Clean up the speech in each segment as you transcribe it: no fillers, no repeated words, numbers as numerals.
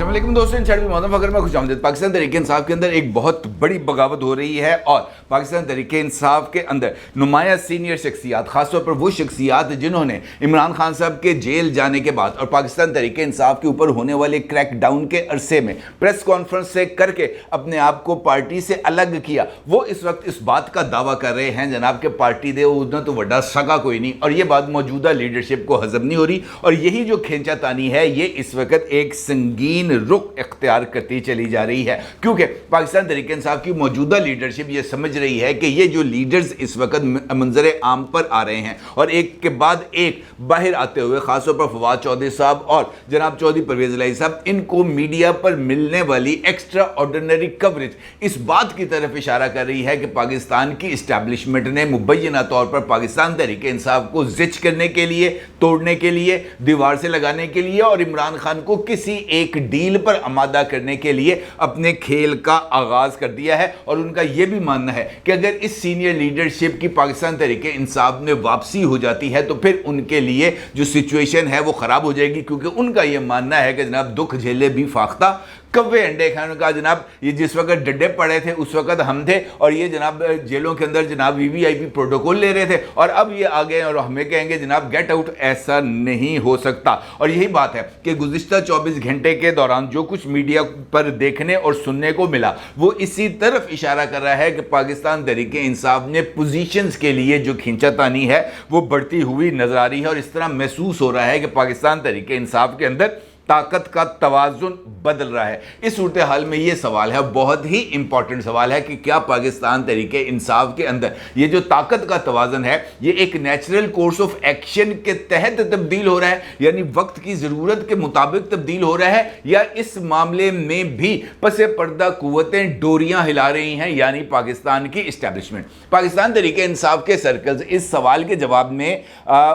अस्सलाम वालेकुम दोस्तों, मोहम्मद फकर में खुशामदीद। पाकिस्तान तहरीक इंसाफ के अंदर एक बहुत बड़ी बगावत हो रही है और पाकिस्तान तहरीक इंसाफ के अंदर नुमाया सीनियर शख्सियात, खासतौर पर वो शख्सियात जिन्होंने इमरान खान साहब के जेल जाने के बाद और पाकिस्तान तहरीक इंसाफ के ऊपर होने वाले क्रैकडाउन के अरसे में प्रेस कॉन्फ्रेंस से करके अपने आप को पार्टी से अलग किया, वो इस वक्त इस बात का दावा कर रहे हैं जनाब के पार्टी दे उतना तो वड्डा सगा कोई नहीं, और ये बात मौजूदा लीडरशिप को हजम नहीं हो रही। और यही जो खींचातानी है ये इस वक्त एक संगीन रुख इख्तियार करती चली जा रही है, क्योंकि पाकिस्तान तहरीक इंसाफ की मौजूदा लीडरशिप ये समझ रही है कि ये जो लीडर्स इस वक्त मंजर आम पर आ रहे हैं और एक के बाद एक बाहर आते हुए, खासतौर पर फवाद चौधरी साहब और जनाब चौधरी परवेज इलाही साहब, इनको मीडिया पर मिलने वाली एक्स्ट्रा ऑर्डिनरी कवरेज इस बात की तरफ इशारा कर रही है कि पाकिस्तान की इस्टेब्लिशमेंट ने मुबैना तौर पर पाकिस्तान तहरीक इंसाफ को जिच करने के लिए, तोड़ने के लिए, दीवार से लगाने के लिए और इमरान खान को किसी एक डील पर आमादा करने के लिए अपने खेल का आगाज कर दिया है। और उनका यह भी मानना है कि अगर इस सीनियर लीडरशिप की पाकिस्तान तहरीक इंसाफ में वापसी हो जाती है तो फिर उनके लिए जो सिचुएशन है वो खराब हो जाएगी, क्योंकि उनका यह मानना है कि जनाब दुख झेले भी फाख्ता कव्वे अंडे खाने का, जनाब ये जिस वक्त डड्डे पड़े थे उस वक्त हम थे और ये जनाब जेलों के अंदर जनाब वीवीआईपी प्रोटोकॉल ले रहे थे और अब ये आ गए और हमें कहेंगे जनाब गेट आउट। ऐसा नहीं हो सकता। और यही बात है कि गुज़िश्ता 24 घंटे के दौरान जो कुछ मीडिया पर देखने और सुनने को मिला वो इसी तरफ इशारा कर रहा है कि पाकिस्तान तहरीक इंसाफ ने पोजीशंस के लिए जो खींचातानी है वो बढ़ती हुई नजर आ रही है और इस तरह महसूस हो रहा है कि पाकिस्तान तहरीक इंसाफ के अंदर ताकत का तवाज़ुन बदल रहा है। इस सूरत हाल में ये सवाल है, बहुत ही इंपॉर्टेंट सवाल है कि क्या पाकिस्तान तहरीक इंसाफ के अंदर ये जो ताकत का तवाज़ुन है ये एक नेचुरल कोर्स ऑफ एक्शन के तहत तब्दील हो रहा है, यानी वक्त की ज़रूरत के मुताबिक तब्दील हो रहा है, या इस मामले में भी पसे पर्दा कुव्वतें डोरियां हिला रही हैं, यानी पाकिस्तान की इस्टेब्लिशमेंट। पाकिस्तान तहरीक इंसाफ के सर्कल्स इस सवाल के जवाब में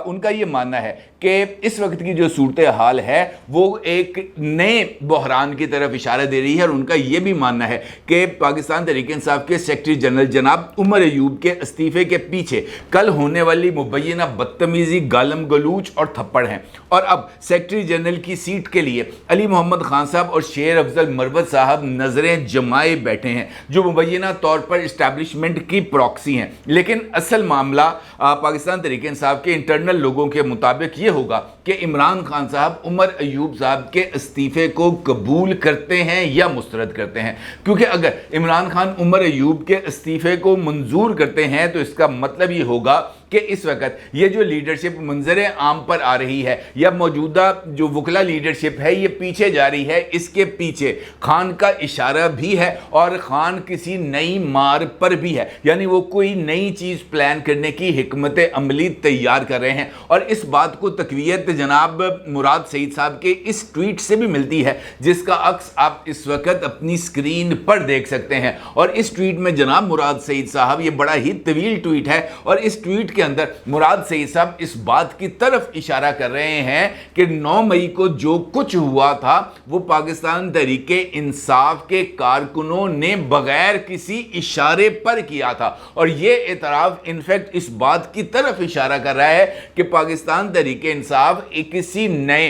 उनका ये मानना है कि इस वक्त की जो सूरत हाल है वो एक नए बहरान की तरफ इशारा दे रही है। और उनका यह भी मानना है कि पाकिस्तान तहरीक इंसाफ के सेक्रेटरी जनरल जनाब उमर अयूब के इस्तीफे के पीछे कल होने वाली मुबैना बदतमीजी, गालम गलूच और थप्पड़ हैं। और अब सेक्रेटरी जनरल की सीट के लिए अली मोहम्मद खान साहब और शेर अफजल मरवत साहब नजरें जमाए बैठे हैं, जो मुबैना तौर पर इस्टेब्लिशमेंट की प्रॉक्सी हैं। लेकिन असल मामला पाकिस्तान तहरीक इंसाफ के इंटरनल लोगों के मुताबिक ये होगा कि इमरान खान साहब उमर अयूब साहब के इस्तीफे को कबूल करते हैं या मुस्तरद करते हैं, क्योंकि अगर इमरान खान उमर अयूब के इस्तीफे को मंजूर करते हैं तो इसका मतलब ये होगा कि इस वक्त ये जो लीडरशिप मंजर आम पर आ रही है या मौजूदा जो वकला लीडरशिप है ये पीछे जा रही है। इसके पीछे खान का इशारा भी है और खान किसी नई मार पर भी है, यानी वो कोई नई चीज़ प्लान करने की हिकमत अमली तैयार कर रहे हैं। और इस बात को तकवीयत जनाब मुराद सईद साहब के इस ट्वीट से भी मिलती है, जिसका अक्स आप इस वक्त अपनी स्क्रीन पर देख सकते हैं। और इस ट्वीट में जनाब मुराद सईद साहब, ये बड़ा ही तवील ट्वीट है और इस ट्वीट के अंदर मुराद सईद साहब इस बात की तरफ इशारा कर रहे हैं कि 9 मई को जो कुछ हुआ था वो पाकिस्तान तहरीक इंसाफ के कारकुनों ने बगैर किसी इशारे पर किया था। और ये एतराफ इनफैक्ट इस बात की तरफ इशारा कर रहा है कि पाकिस्तान तहरीक इंसाफ किसी नए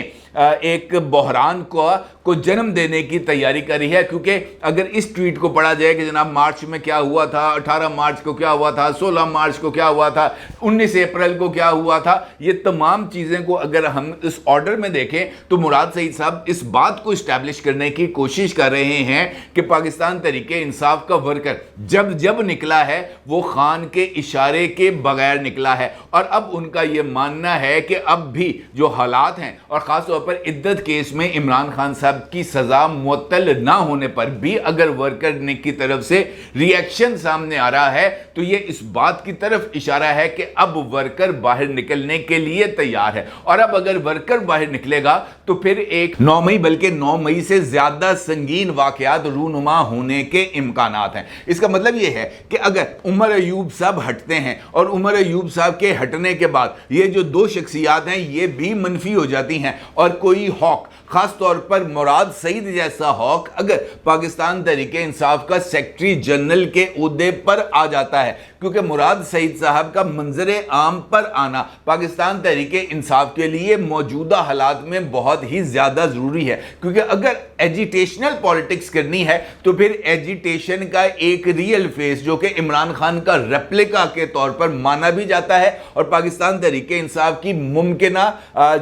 एक बहरान को जन्म देने की तैयारी कर रही है। क्योंकि अगर इस ट्वीट को पढ़ा जाए कि जनाब मार्च में क्या हुआ था, 18 मार्च को क्या हुआ था, 16 मार्च को क्या हुआ था, 19 अप्रैल को क्या हुआ था, ये तमाम चीज़ें को अगर हम इस ऑर्डर में देखें तो मुराद सईद साहब इस बात को इस्टेब्लिश करने की कोशिश कर रहे हैं कि पाकिस्तान तहरीक इंसाफ का वर्कर जब जब निकला है वो खान के इशारे के बगैर निकला है। और अब उनका ये मानना है कि अब भी जो हालात हैं और ख़ासतौर पर इद्दत केस में इमरान खान साहब की सजा मुअत्तल ना होने पर भी अगर वर्कर ने की तरफ से रिएक्शन सामने आ रहा है तो ये इस बात की तरफ इशारा है कि अब वर्कर बाहर निकलने के लिए तैयार है। और अब अगर वर्कर बाहर निकलेगा तो फिर एक 9 मई बल्कि 9 मई से ज्यादा संगीन वाकयात रूनुमा होने के इम्कानात हैं। इसका मतलब यह है कि अगर उमर अयूब साहब हटते हैं और उमर अयूब साहब के हटने के बाद ये जो 2 शख्सियात हैं ये भी मनफी हो जाती हैं और कोई हॉक, खास तौर पर मुराद सईद जैसा हॉक अगर पाकिस्तान तहरीक इंसाफ का सेक्रेटरी जनरल के ओहदे पर आ जाता है क्योंकि मुराद सईद साहब का मंजर आम पर आना पाकिस्तान तहरीक इंसाफ के लिए मौजूदा हालात में बहुत ही ज़्यादा ज़रूरी है, क्योंकि अगर एजिटेशनल पॉलिटिक्स करनी है तो फिर एजिटेशन का एक रियल फेस जो कि इमरान खान का रेप्लिका के तौर पर माना भी जाता है और पाकिस्तान तहरीक इंसाफ की मुमकिना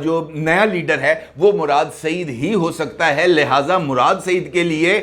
जो नया लीडर है वो मुराद सईद ही हो सकता है। लिहाजा मुराद सईद के लिए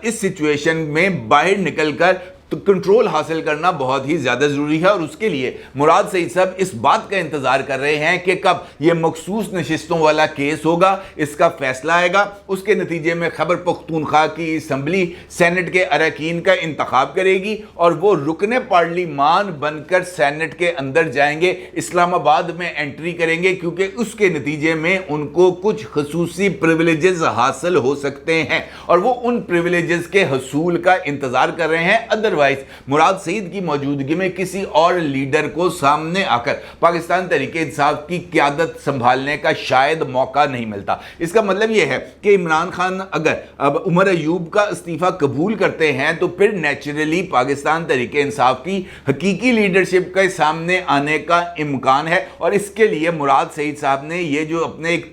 इस सिचुएशन में बाहर निकलकर तो कंट्रोल हासिल करना बहुत ही ज़्यादा ज़रूरी है और उसके लिए मुराद सईद साहब इस बात का इंतज़ार कर रहे हैं कि कब ये मखसूस नशिस्तों वाला केस होगा, इसका फैसला आएगा, उसके नतीजे में खैबर पख्तूनख्वा की असम्बली सेनेट के अरकान का इंतखाब करेगी और वो रुकने पार्लिमान बनकर सेनेट के अंदर जाएंगे, इस्लामाबाद में एंट्री करेंगे, क्योंकि उसके नतीजे में उनको कुछ खसूसी प्रिविलेजेस हासिल हो सकते हैं और वो उन प्रिविलेजेस के हसूल का इंतज़ार कर रहे हैं। अदरवाइज मुराद सईद की मौजूदगी में किसी और लीडर को सामने आकर पाकिस्तान तहरीक इंसाफ की क़यादत संभालने का शायद मौका नहीं मिलता। इसका मतलब यह है कि इमरान खान अगर अब उमर अयूब का इस्तीफ़ा कबूल करते हैं तो फिर नेचुरली पाकिस्तान तहरीक इंसाफ की हकीकी लीडरशिप के सामने आने का इम्कान है और इसके लिए मुराद सईद साहब ने ये जो अपने एक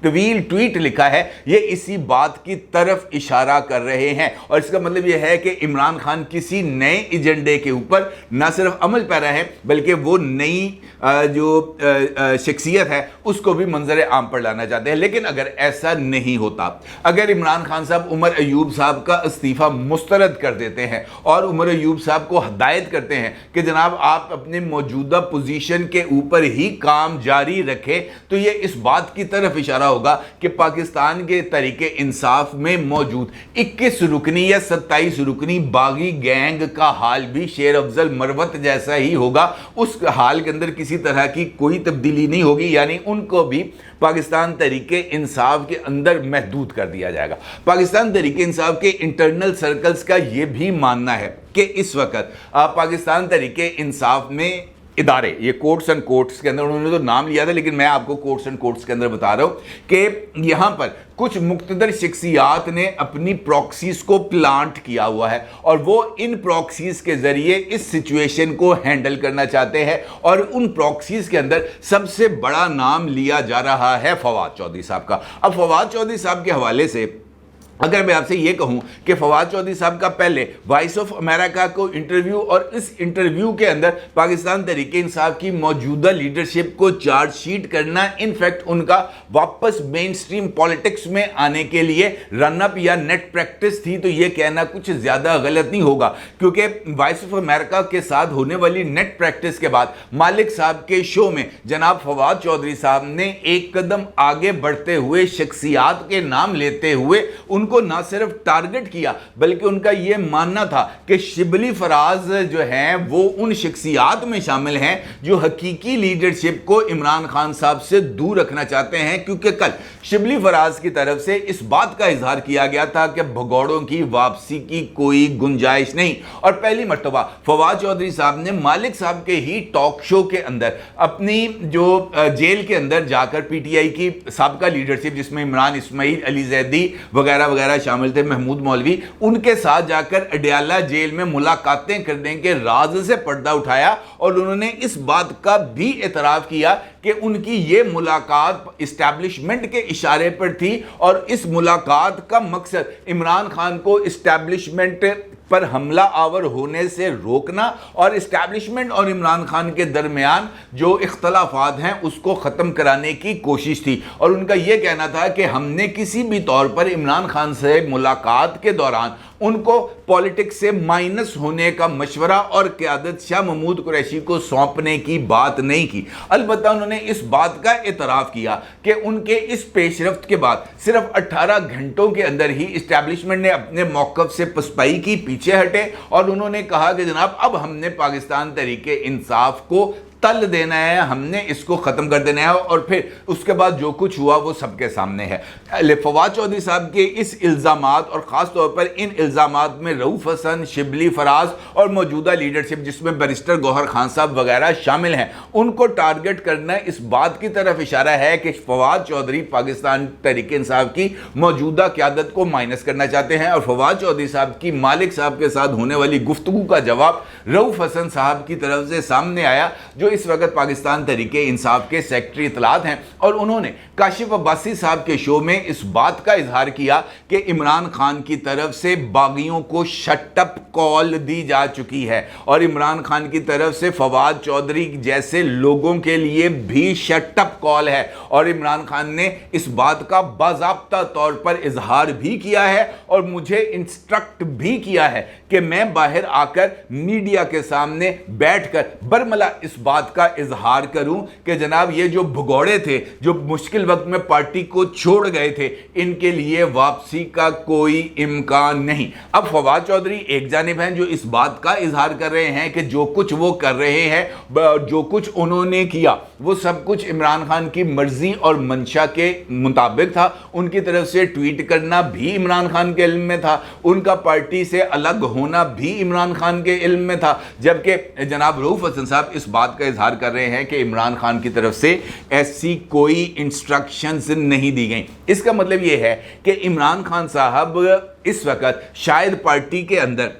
तवील ट्वीट लिखा है ये इसी बात की तरफ इशारा कर रहे हैं और इसका मतलब यह है कि इमरान खान किसी नए एजेंडे के ऊपर न सिर्फ अमल पैरा है बल्कि वो नई जो शख्सियत है उसको भी मंजर आम पर लाना चाहते हैं। लेकिन अगर ऐसा नहीं होता, अगर इमरान खान साहब उमर अयूब साहब का इस्तीफ़ा मुस्तरद कर देते हैं और उमर अयूब साहब को हदायत करते हैं कि जनाब आप अपने मौजूदा पोजीशन के ऊपर ही काम जारी रखें, तो ये इस बात की तरफ इशारा होगा कि पाकिस्तान के तहरीक इंसाफ में मौजूद 21 रुकनी या 27 रुकनी बागी गैंग का हाल भी शेर अफजल मरवत जैसा ही होगा। उस हाल के अंदर किसी तरह की कोई तब्दीली नहीं होगी, यानी उनको भी पाकिस्तान तहरीक इंसाफ के अंदर महदूद कर दिया जाएगा। पाकिस्तान तहरीक इंसाफ के इंटरनल सर्कल्स का यह भी मानना है कि इस वक्त पाकिस्तान तहरीक इंसाफ में इदारे, ये कोर्ट्स एंड कोर्ट्स के अंदर उन्होंने तो नाम लिया था लेकिन मैं आपको कोर्ट्स एंड कोर्ट्स के अंदर बता रहा हूं कि यहां पर कुछ मुख्तदर शख्सियात ने अपनी प्रॉक्सीज को प्लांट किया हुआ है और वो इन प्रॉक्सीज के जरिए इस सिचुएशन को हैंडल करना चाहते हैं और उन प्रॉक्सीज के अंदर सबसे बड़ा नाम लिया जा रहा है फवाद चौधरी साहब का। अब फवाद चौधरी साहब के हवाले से अगर मैं आपसे ये कहूं कि फवाद चौधरी साहब का पहले वॉइस ऑफ अमेरिका को इंटरव्यू और इस इंटरव्यू के अंदर पाकिस्तान तहरीक इंसाफ की मौजूदा लीडरशिप को चार्जशीट करना इनफैक्ट उनका वापस मेन स्ट्रीम पॉलिटिक्स में आने के लिए रन अप या नेट प्रैक्टिस थी, तो ये कहना कुछ ज़्यादा गलत नहीं होगा क्योंकि वॉइस ऑफ अमेरिका के साथ होने वाली नेट प्रैक्टिस के बाद मालिक साहब के शो में जनाब फवाद चौधरी साहब ने एक कदम आगे बढ़ते हुए शख्सियात के नाम लेते हुए उनको ना सिर्फ टारगेट किया बल्कि उनका यह मानना था कि शिबली फराज जो हैं वो उन शख्सियात में शामिल हैं जो हकीकी लीडरशिप को इमरान खान साहब से दूर रखना चाहते हैं, क्योंकि कल शिबली फराज की तरफ से इस बात का इजहार किया गया था कि भगौड़ों की वापसी की कोई गुंजाइश नहीं और पहली मर्तबा फवाद चौधरी साहब ने मालिक साहब के ही टॉक शो के अंदर अपनी जो जेल के अंदर जाकर पीटीआई की साबका लीडरशिप जिसमें इमरान इस्माइल अली जैदी वगैरह शामिल थे, महमूद मौलवी, उनके साथ जाकर अडयाला जेल में मुलाकातें करने के राज से पर्दा उठाया और उन्होंने इस बात का भी एतराफ़ किया कि उनकी ये मुलाकात इस्टेब्लिशमेंट के इशारे पर थी और इस मुलाकात का मकसद इमरान खान को इस्टेब्लिशमेंट पर हमला आवर होने से रोकना और इस्टेब्लिशमेंट और इमरान खान के दरमियान जो इख्तलाफात हैं उसको ख़त्म कराने की कोशिश थी और उनका यह कहना था कि हमने किसी भी तौर पर इमरान खान से मुलाकात के दौरान उनको पॉलिटिक्स से माइनस होने का मशवरा और क़यादत शाह महमूद कुरैशी को सौंपने की बात नहीं की। अलबत्ता उन्होंने इस बात का एतराफ़ किया कि उनके इस पेशरफ्त के बाद सिर्फ 18 घंटों के अंदर ही इस्टेब्लिशमेंट ने अपने मौक़िफ़ से पसपाई की, पीछे हटे और उन्होंने कहा कि जनाब अब हमने पाकिस्तान तहरीक इंसाफ को तल देना है, हमने इसको ख़त्म कर देना है, और फिर उसके बाद जो कुछ हुआ वो सबके सामने है। फवाद चौधरी साहब के इस इल्ज़ामात और ख़ास तौर पर इन इल्ज़ामात में रऊफ़ हसन, शिबली फराज और मौजूदा लीडरशिप जिसमें बैरिस्टर गौहर खान साहब वगैरह शामिल हैं, उनको टारगेट करना इस बात की तरफ इशारा है कि फवाद चौधरी पाकिस्तान तहरीक इंसाफ की मौजूदा क़यादत को माइनस करना चाहते हैं। और फवाद चौधरी साहब की मालिक साहब के साथ होने वाली गुफ्तगू का जवाब रऊफ़ हसन साहब की तरफ से सामने आया, जो इस वक्त पाकिस्तान तहरीक इंसाफ के सेक्रेटरी इत्तलात हैं, और उन्होंने काशिफ अब्बासी साहब के शो में इस बात का इजहार किया कि इमरान खान की तरफ से बागियों को शटअप कॉल दी जा चुकी है, और इमरान खान की तरफ से फवाद चौधरी जैसे लोगों के लिए भी शटअप कॉल है। और इमरान खान ने इस बात का बाज़ाब्ता तौर पर इजहार भी किया है और मुझे इंस्ट्रक्ट भी किया है कि मैं बाहर आकर मीडिया के सामने बैठकर बरमला इस बात का इजहार करूं कि जनाब ये जो भगोड़े थे, जो मुश्किल वक्त में पार्टी को छोड़ गए थे, इनके लिए वापसी का कोई इम्कान नहीं। अब फवाद चौधरी एक जानिब हैं जो इस बात का इजहार कर रहे हैं कि जो कुछ वो कर रहे हैं, जो कुछ उन्होंने किया, वो सब कुछ इमरान खान की मर्जी और मंशा के मुताबिक था। उनकी तरफ से ट्वीट करना भी इमरान खान के इल्म में था, उनका पार्टी से अलग होना भी इमरान खान के इल्म में था, जबकि जनाब रऊफ़ हसन साहब इस बात का इजहार कर रहे हैं कि इमरान खान की तरफ से ऐसी कोई इंस्ट्रक्शंस नहीं दी गई। इसका मतलब यह है कि इमरान खान साहब इस वक्त शायद पार्टी के अंदर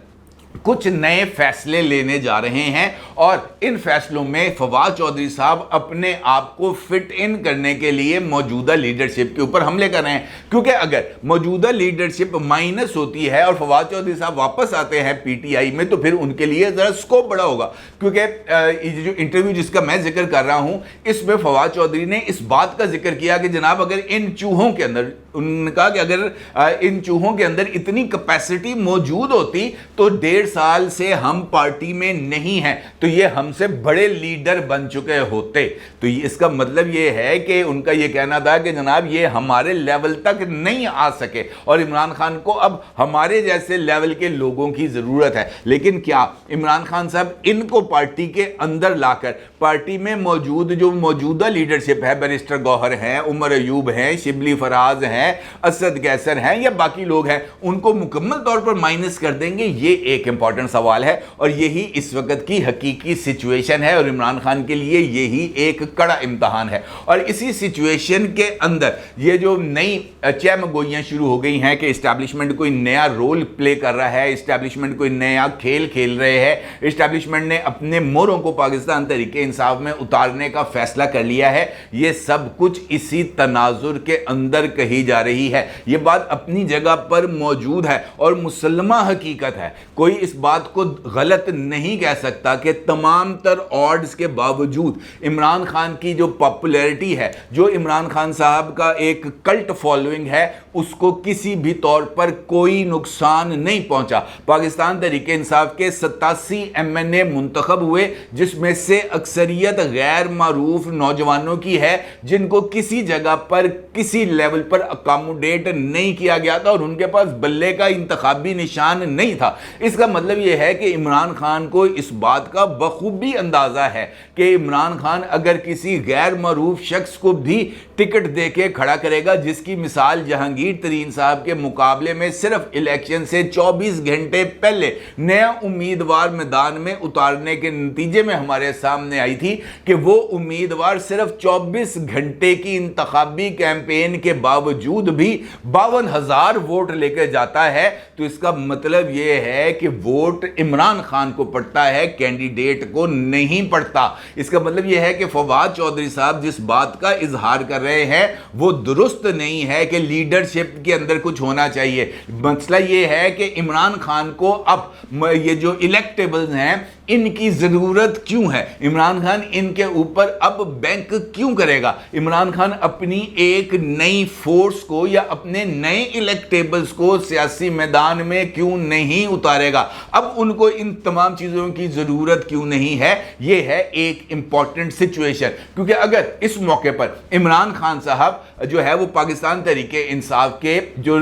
कुछ नए फैसले लेने जा रहे हैं, और इन फैसलों में फवाद चौधरी साहब अपने आप को फिट इन करने के लिए मौजूदा लीडरशिप के ऊपर हमले कर रहे हैं। क्योंकि अगर मौजूदा लीडरशिप माइनस होती है और फवाद चौधरी साहब वापस आते हैं पीटीआई में, तो फिर उनके लिए ज़रा स्कोप बड़ा होगा। क्योंकि ये जो इंटरव्यू जिसका मैं जिक्र कर रहा हूँ, इसमें फवाद चौधरी ने इस बात का जिक्र किया कि जनाब अगर इन चूहों के अंदर, उन्होंने कहा कि अगर इन चूहों के अंदर इतनी कैपेसिटी मौजूद होती तो 1.5 साल से हम पार्टी में नहीं हैं, तो ये हमसे बड़े लीडर बन चुके होते। तो इसका मतलब ये है कि उनका ये कहना था कि जनाब ये हमारे लेवल तक नहीं आ सके और इमरान खान को अब हमारे जैसे लेवल के लोगों की ज़रूरत है। लेकिन क्या इमरान खान साहब इनको पार्टी के अंदर लाकर पार्टी में मौजूद जो मौजूदा लीडरशिप है, बैरिस्टर गौहर हैं, उमर अयूब हैं, शिबली फराज हैं, असद कैसर हैं या बाकी लोग हैं, उनको मुकम्मल तौर पर माइनस कर देंगे? ये एक इंपॉर्टेंट सवाल है और यही इस वक्त की हकीकी सिचुएशन है और इमरान खान के लिए यही एक कड़ा इम्तहान है। और इसी सिचुएशन के अंदर ये जो नई चहमगोइयाँ शुरू हो गई हैं कि इस्टेब्लिशमेंट कोई नया रोल प्ले कर रहा है, इस्टेब्लिशमेंट कोई नया खेल खेल रहे हैं, इस्टेब्लिशमेंट ने अपने मोरों को पाकिस्तान तहरीक इंसाफ में उतारने का फैसला कर लिया है, ये सब कुछ इसी तनाजुर के अंदर कही जा रही है। ये बात अपनी जगह पर मौजूद है और मुसल्लमा हकीकत है। कोई इस बात को गलत नहीं कह सकता कि तमाम तर ऑड्स के बावजूद इमरान खान की जो पॉपुलैरिटी है, जो इमरान खान साहब का एक कल्ट फॉलोइंग है, उसको किसी भी तौर पर कोई नुकसान नहीं पहुंचा। पाकिस्तान तहरीक इंसाफ के 87 MNA मुंतखब हुए, जिसमें से अक्सरियत गैर मारूफ नौजवानों की है जिनको किसी जगह पर किसी लेवल पर अकोमोडेट नहीं किया गया था और उनके पास बल्ले का इंतखाबी निशान नहीं था। इसका मतलब यह है कि इमरान खान को इस बात का बखूबी अंदाजा है कि इमरान खान अगर किसी गैर मारूफ शख्स को भी टिकट दे के खड़ा करेगा, जिसकी मिसाल जहांगीर तरीन साहब के मुकाबले में सिर्फ इलेक्शन से 24 घंटे पहले नया उम्मीदवार मैदान में उतारने के नतीजे में हमारे सामने आई थी कि वो उम्मीदवार सिर्फ 24 घंटे की इंतखाबी कैंपेन के बावजूद भी 52,000 वोट लेकर जाता है। तो इसका मतलब यह है कि वोट इमरान खान को पड़ता है, कैंडिडेट को नहीं पड़ता। इसका मतलब यह है कि फवाद चौधरी साहब जिस बात का इजहार कर रहे हैं वो दुरुस्त नहीं है कि लीडरशिप के अंदर कुछ होना चाहिए। मसला यह है कि इमरान खान को अब ये जो इलेक्टेबल्स हैं इनकी ज़रूरत क्यों है? इमरान खान इनके ऊपर अब बैंक क्यों करेगा? इमरान खान अपनी एक नई फोर्स को या अपने नए इलेक्टेबल्स को सियासी मैदान में क्यों नहीं उतारेगा? अब उनको इन तमाम चीज़ों की ज़रूरत क्यों नहीं है? ये है एक इंपॉर्टेंट सिचुएशन। क्योंकि अगर इस मौके पर इमरान खान साहब जो है वो पाकिस्तान तहरीक इंसाफ के जो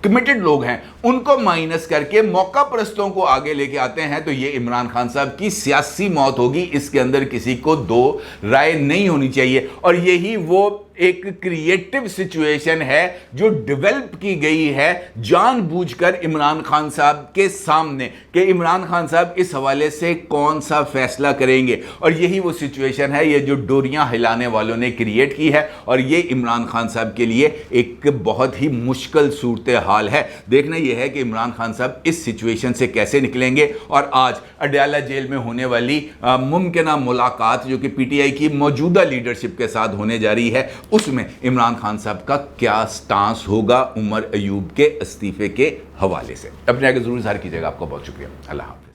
कमिटेड लोग हैं उनको माइनस करके मौका परस्तों को आगे लेके आते हैं, तो ये इमरान खान साहब की सियासी मौत होगी, इसके अंदर किसी को दो राय नहीं होनी चाहिए। और यही वो एक क्रिएटिव सिचुएशन है जो डेवलप की गई है जानबूझकर इमरान खान साहब के सामने कि इमरान खान साहब इस हवाले से कौन सा फैसला करेंगे। और यही वो सिचुएशन है ये जो डोरियां हिलाने वालों ने क्रिएट की है, और ये इमरान खान साहब के लिए एक बहुत ही मुश्किल सूरत हाल है। देखना यह है कि इमरान खान साहब इस सिचुएशन से कैसे निकलेंगे। और आज अडयाला जेल में होने वाली मुमकिन मुलाकात जो कि पीटीआई की मौजूदा लीडरशिप के साथ होने जा रही है, उसमें इमरान खान साहब का क्या स्टांस होगा उमर अयूब के इस्तीफे के हवाले से। अपने आगे जरूर इज़हार कीजिएगा। आपका बहुत शुक्रिया। अल्लाह हाफ़िज़।